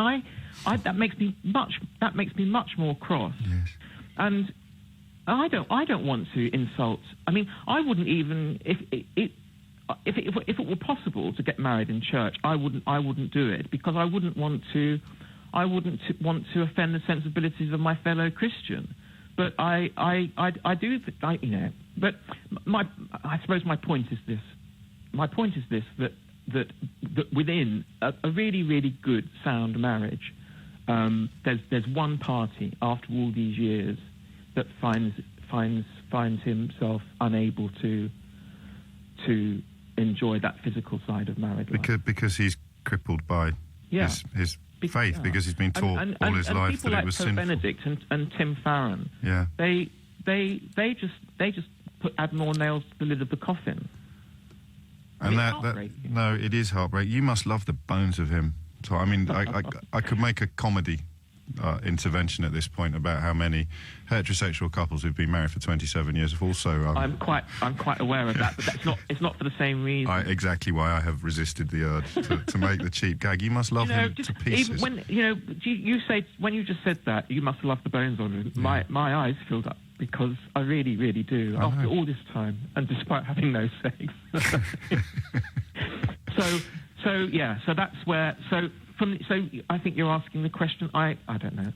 that makes me much more cross. Yes. And I don't want to insult. I mean, I wouldn't even if it were possible to get married in church, I wouldn't do it, because I wouldn't want to offend the sensibilities of my fellow Christian. But I do, But I suppose my point is this. That within a really, really good, sound marriage, there's one party after all these years that finds himself unable to enjoy that physical side of married life. Because he's crippled by his faith, because he's been taught all his life that it was sinful. Benedict and Tim Farron, they just add more nails to the lid of the coffin. And it is heartbreaking. You must love the bones of him. So I mean, I could make a comedy intervention at this point about how many heterosexual couples who've been married for 27 years have also. I'm quite aware of that, but it's not for the same reason. Exactly why I have resisted the urge to make the cheap gag. You must love him to pieces. Even when you just said that, you must love the bones on him. My eyes filled up, because I really, really do. After all this time, and despite having no sex. So that's where. So I think you're asking the question. I don't know.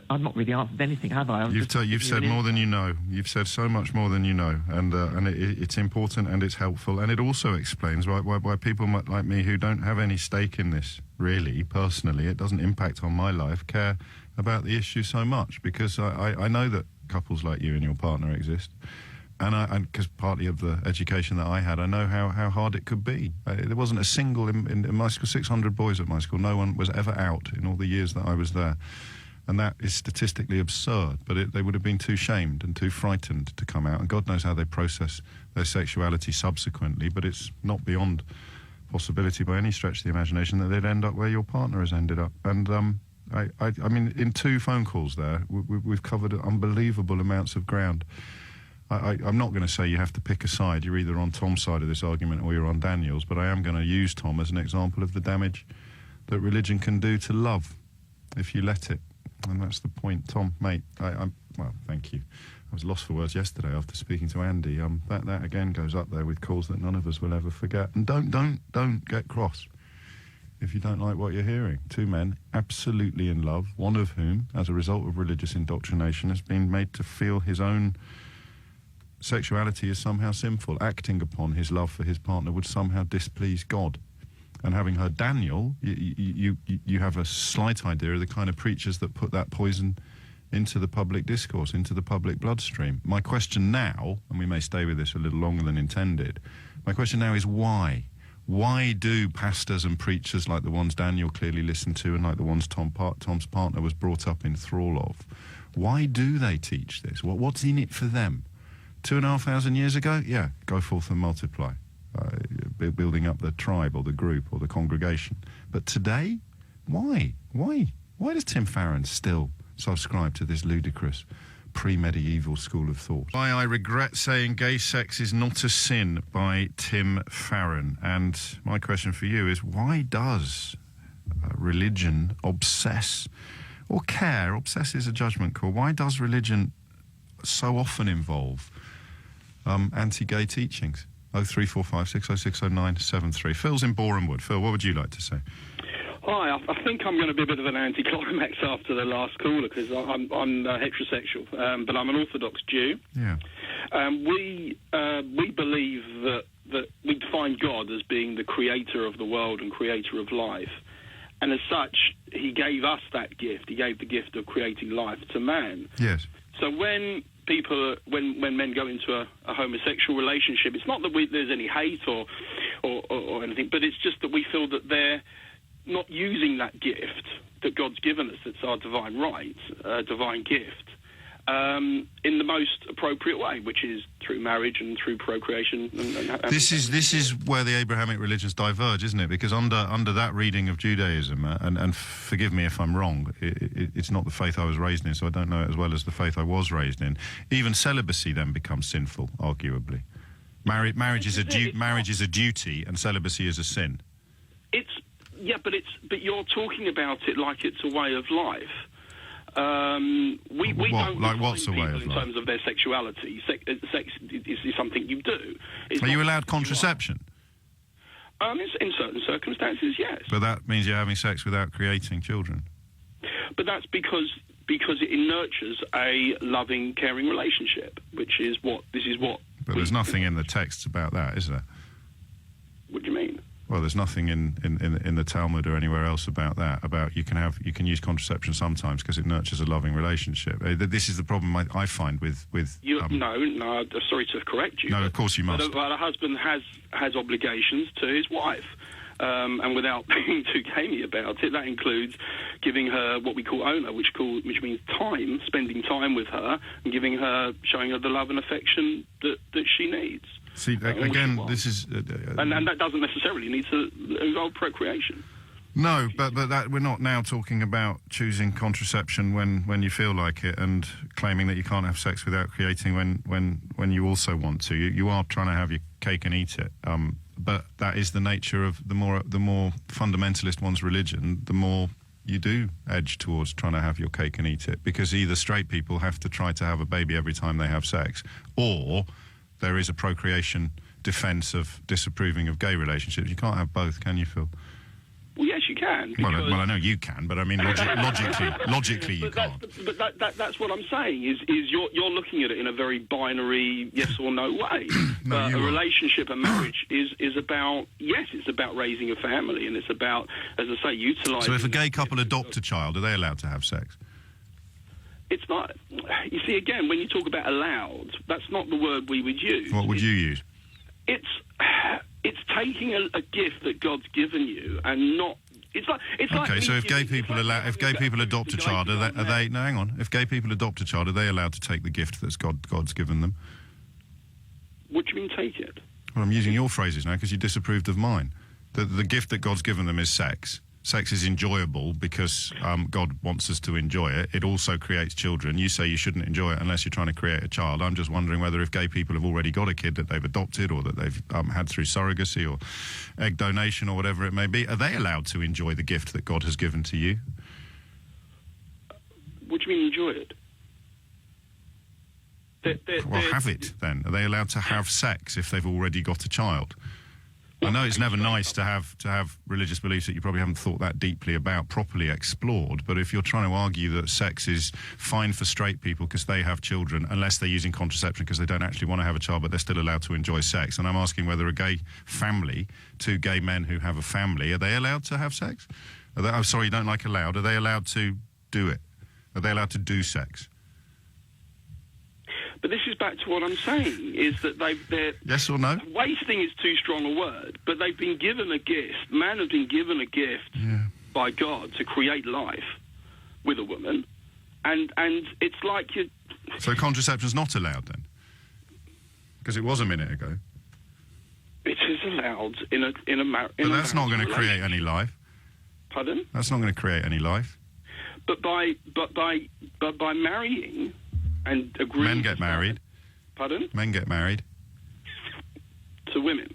I've not really answered anything, have I? You've said more than you know. You've said so much more than you know, and it's important and it's helpful, and it also explains why people like me, who don't have any stake in this really personally, it doesn't impact on my life, care about the issue so much, because I know that couples like you and your partner exist. And because partly of the education that I had, I know how hard it could be. There wasn't a single, in my school, 600 boys at my school, no one was ever out in all the years that I was there. And that is statistically absurd, but they would have been too shamed and too frightened to come out. And God knows how they process their sexuality subsequently, but it's not beyond possibility by any stretch of the imagination that they'd end up where your partner has ended up. And I mean, in 2 phone calls there, we've covered unbelievable amounts of ground. I'm not going to say you have to pick a side. You're either on Tom's side of this argument or you're on Daniel's, but I am going to use Tom as an example of the damage that religion can do to love if you let it. And that's the point. Tom, mate, well, thank you. I was lost for words yesterday after speaking to Andy. That again goes up there with calls that none of us will ever forget. And don't get cross if you don't like what you're hearing. 2 men absolutely in love, one of whom, as a result of religious indoctrination, has been made to feel his own sexuality is somehow sinful. Acting upon his love for his partner would somehow displease God. And having heard Daniel, you have a slight idea of the kind of preachers that put that poison into the public discourse, into the public bloodstream. My question now, and we may stay with this a little longer than intended, my question now is why? Why do pastors and preachers like the ones Daniel clearly listened to and like the ones Tom's partner was brought up in thrall of, why do they teach this? What's in it for them? 2,500 years ago, go forth and multiply, building up the tribe or the group or the congregation. But today, why? Why does Tim Farron still subscribe to this ludicrous pre-medieval school of thought? Why I Regret Saying Gay Sex is Not a Sin by Tim Farron. And my question for you is, why does religion obsess or care? Obsess is a judgment call. Why does religion so often involve anti-gay teachings? 0345 606 0973. Phil's in Borehamwood. Phil, what would you like to say? Hi, I think I'm going to be a bit of an anticlimax after the last caller, because I'm heterosexual, but I'm an Orthodox Jew. Yeah. We believe that we define God as being the creator of the world and creator of life. And as such, he gave us that gift. He gave the gift of creating life to man. Yes. So when men go into a homosexual relationship, it's not that there's any hate or anything, but it's just that we feel that they're not using that gift that God's given us. It's our divine right, divine gift, in the most appropriate way, which is through marriage and through procreation. This is where the Abrahamic religions diverge, isn't it? Because under that reading of Judaism, and forgive me if I'm wrong, it's not the faith I was raised in, so I don't know it as well as the faith I was raised in. Even celibacy then becomes sinful, arguably. Marriage is a duty, and celibacy is a sin. But you're talking about it like it's a way of life. We don't like what's a way of in life? terms of their sexuality. Sex is something you do. Are you allowed contraception? In certain circumstances, yes. But that means you're having sex without creating children. But that's because it nurtures a loving, caring relationship, which is what this is what. But there's nothing in the texts about that, is there? What do you mean? Well, there's nothing in the Talmud or anywhere else about that. About you can use contraception sometimes because it nurtures a loving relationship. This is the problem I find with. No. Sorry to correct you. No, of course you must. But a husband has obligations to his wife. And without being too gamey about it, that includes giving her what we call honor, which means time, spending time with her, and showing her the love and affection that she needs. See, again, this is... and that doesn't necessarily need to involve procreation. No, but that we're not now talking about choosing contraception when you feel like it and claiming that you can't have sex without creating when you also want to. You are trying to have your cake and eat it. But that is the nature of the more fundamentalist one's religion, the more you do edge towards trying to have your cake and eat it. Because either straight people have to try to have a baby every time they have sex, or there is a procreation defence of disapproving of gay relationships. You can't have both, can you, Phil? Well, yes, you can. Well, I know you can, but I mean, logically you can't. But that's what I'm saying, is you're looking at it in a very binary yes or no way. A relationship, a marriage, is about, yes, it's about raising a family, and it's about, as I say, utilising... So if a gay couple adopt a child, are they allowed to have sex? It's not... You see, again, when you talk about allowed, that's not the word we would use. What would you use? It's taking a gift that God's given you and not. It's like. Okay, so if gay people adopt a child, are they? No, hang on. If gay people adopt a child, are they allowed to take the gift that God's given them? What do you mean, take it? Well, I'm using your phrases now because you disapproved of mine. The gift that God's given them is sex. Sex is enjoyable because God wants us to enjoy it. It also creates children. You say you shouldn't enjoy it unless you're trying to create a child. I'm just wondering whether if gay people have already got a kid that they've adopted or that they've had through surrogacy or egg donation or whatever it may be, are they allowed to enjoy the gift that God has given to you? What do you mean enjoy it? Well, have it then. Are they allowed to have sex if they've already got a child? I know it's never nice to have religious beliefs that you probably haven't thought that deeply about, properly explored, but if you're trying to argue that sex is fine for straight people because they have children, unless they're using contraception because they don't actually want to have a child, but they're still allowed to enjoy sex, and I'm asking whether a gay family, two gay men who have a family, are they allowed to have sex? I'm sorry, you don't like allowed. Are they allowed to do it? Are they allowed to do sex? But this is back to what I'm saying, is that they're... Yes or no? Wasting is too strong a word, but they've been given a gift. Man has been given a gift by God to create life with a woman, and it's like you... So contraception's not allowed then? Because it was a minute ago. It is allowed in a marriage. But that's not going to create any life. Pardon? That's not going to create any life. But by marrying... and agreeing. Men get married. Pardon? Men get married. To women?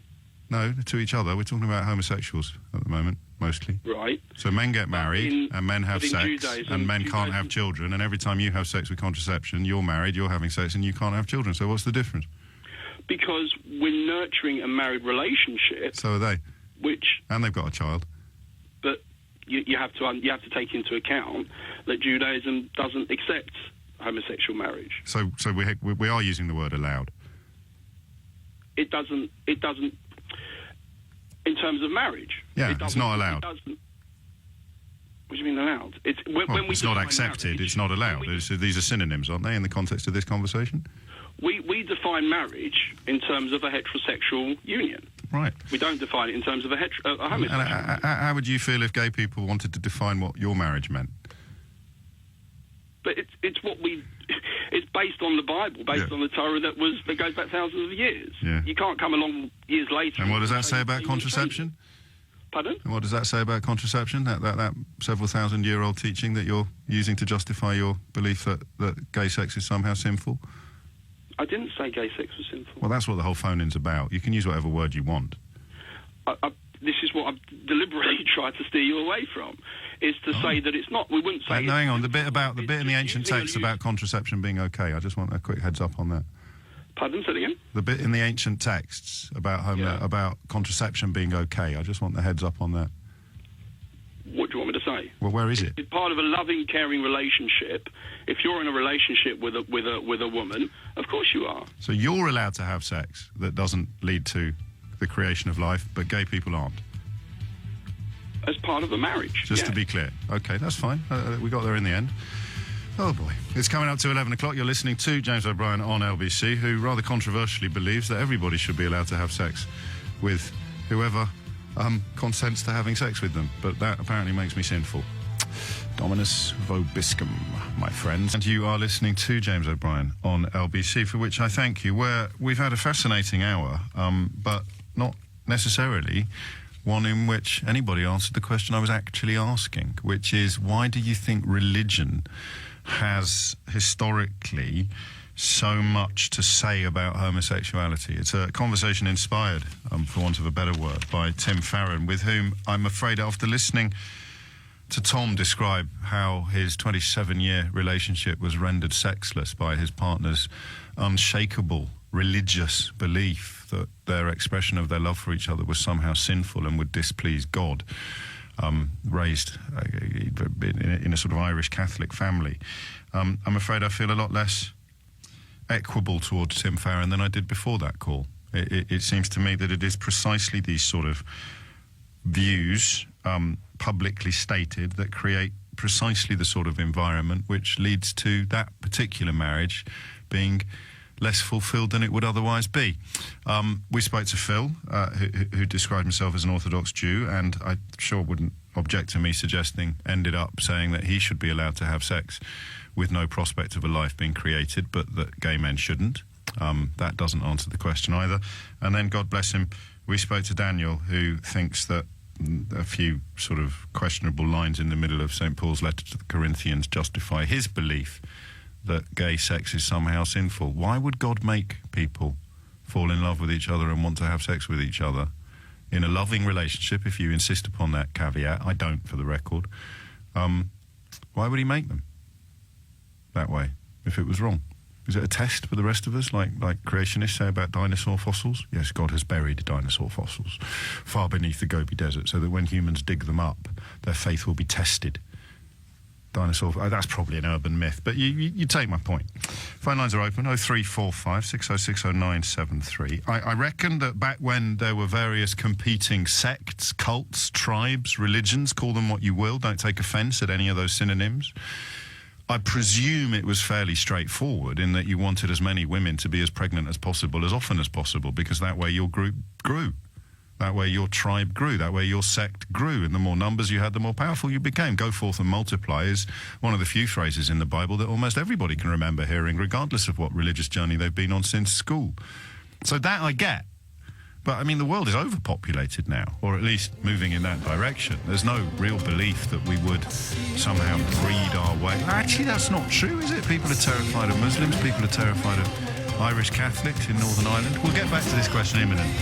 No, to each other. We're talking about homosexuals at the moment, mostly. Right. So men get married, and men have sex, and men can't have children, and every time you have sex with contraception, you're married, you're having sex, and you can't have children. So what's the difference? Because we're nurturing a married relationship. So are they. And they've got a child. But you have to take into account that Judaism doesn't accept homosexual marriage. So we are using the word allowed. It doesn't. In terms of marriage. Yeah, it's not allowed. What do you mean allowed? It's not accepted. It's not allowed. These are synonyms, aren't they, in the context of this conversation? We define marriage in terms of a heterosexual union. Right. We don't define it in terms of a homosexual. How would you feel if gay people wanted to define what your marriage meant? but it's what we. It's based on the Bible, based on the Torah that goes back thousands of years. Yeah. You can't come along years later. And what does that say about contraception? Pardon? And what does that say about contraception? That several thousand-year-old teaching that you're using to justify your belief that gay sex is somehow sinful? I didn't say gay sex was sinful. Well, that's what the whole phone-in's about. You can use whatever word you want. This is what I've deliberately tried to steer you away from, is to say that it's not. We wouldn't say. No, hang on. The bit in the ancient text about contraception being okay. I just want a quick heads up on that. Pardon, say it again. The bit in the ancient texts about contraception being okay. I just want the heads up on that. What do you want me to say? Well, where is it? It's part of a loving, caring relationship. If you're in a relationship with a woman, of course you are. So you're allowed to have sex that doesn't lead to the creation of life, but gay people aren't. As part of a marriage. Just to be clear. Okay, that's fine. We got there in the end. Oh, boy. It's coming up to 11 o'clock. You're listening to James O'Brien on LBC, who rather controversially believes that everybody should be allowed to have sex with whoever consents to having sex with them. But that apparently makes me sinful. Dominus vobiscum, my friends. And you are listening to James O'Brien on LBC, for which I thank you, where we've had a fascinating hour, but not necessarily one in which anybody answered the question I was actually asking, which is, why do you think religion has historically so much to say about homosexuality? It's a conversation inspired, for want of a better word, by Tim Farron, with whom I'm afraid, after listening to Tom describe how his 27-year relationship was rendered sexless by his partner's unshakable religious belief that their expression of their love for each other was somehow sinful and would displease God, raised in a sort of Irish Catholic family, I'm afraid I feel a lot less equable towards Tim Farron than I did before that call. It seems to me that it is precisely these sort of views, publicly stated, that create precisely the sort of environment which leads to that particular marriage being less fulfilled than it would otherwise be. We spoke to Phil, who described himself as an Orthodox Jew, and I sure wouldn't object to me ended up saying that he should be allowed to have sex with no prospect of a life being created, but that gay men shouldn't. That doesn't answer the question either. And then, God bless him, we spoke to Daniel, who thinks that a few sort of questionable lines in the middle of St. Paul's letter to the Corinthians justify his belief that gay sex is somehow sinful. Why would God make people fall in love with each other and want to have sex with each other in a loving relationship, if you insist upon that caveat? I don't, for the record. Why would he make them that way if it was wrong? Is it a test for the rest of us, like creationists say about dinosaur fossils? Yes, God has buried dinosaur fossils far beneath the Gobi Desert so that when humans dig them up, their faith will be tested. That's probably an urban myth, but you take my point. Phone lines are open, 0345 606 0973. I reckon that back when there were various competing sects, cults, tribes, religions, call them what you will, don't take offence at any of those synonyms, I presume it was fairly straightforward in that you wanted as many women to be as pregnant as possible, as often as possible, because that way your group grew. That way your tribe grew. That way your sect grew. And the more numbers you had, the more powerful you became. Go forth and multiply is one of the few phrases in the Bible that almost everybody can remember hearing, regardless of what religious journey they've been on since school. So that I get. But, I mean, the world is overpopulated now, or at least moving in that direction. There's no real belief that we would somehow breed our way. Actually, that's not true, is it? People are terrified of Muslims. People are terrified of Irish Catholics in Northern Ireland. We'll get back to this question imminently.